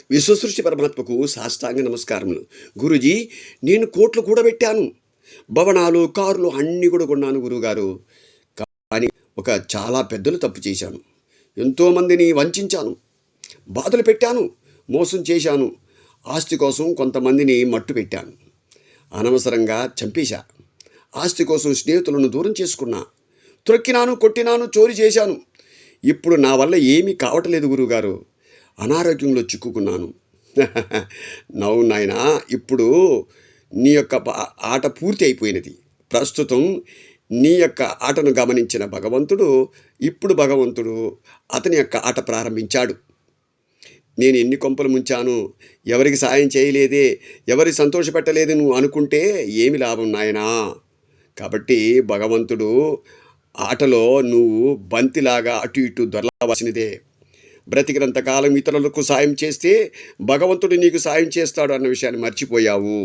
విశ్వసృష్టి పరమాత్మకు సాష్టాంగ నమస్కారములు. గురూజీ, నేను కోట్లు కూడబెట్టాను, భవనాలు, కార్లు అన్నీ కూడా కొన్నాను గురువుగారు. కానీ ఒక చాలా పెద్దలు తప్పు చేశాను. ఎంతోమందిని వంచాను, బాధలు పెట్టాను, మోసం చేశాను. ఆస్తి కోసం కొంతమందిని మట్టు పెట్టాను, అనవసరంగా చంపేశా. ఆస్తి కోసం స్నేహితులను దూరం చేసుకున్నా, త్రొక్కినాను, కొట్టినాను, చోరీ చేశాను. ఇప్పుడు నా వల్ల ఏమీ కావట్లేదు గురువుగారు. అనారోగ్యంలో చిక్కుకున్నాను. నవ్వు నాయనా, ఇప్పుడు నీ యొక్క ఆట పూర్తి అయిపోయినది. ప్రస్తుతం నీ యొక్క ఆటను గమనించిన భగవంతుడు అతని యొక్క ఆట ప్రారంభించాడు. నేను ఎన్ని కొంపలు ముంచాను, ఎవరికి సాయం చేయలేదే, ఎవరి సంతోషపెట్టలేదు నువ్వు అనుకుంటే ఏమి లాభం నాయనా. కాబట్టి భగవంతుడు ఆటలో నువ్వు బంతిలాగా అటు ఇటు దొరలవలసినదే. బ్రతికినంతకాలం ఇతరులకు సాయం చేస్తే భగవంతుడు నీకు సాయం చేస్తాడు అన్న విషయాన్ని మర్చిపోయావు.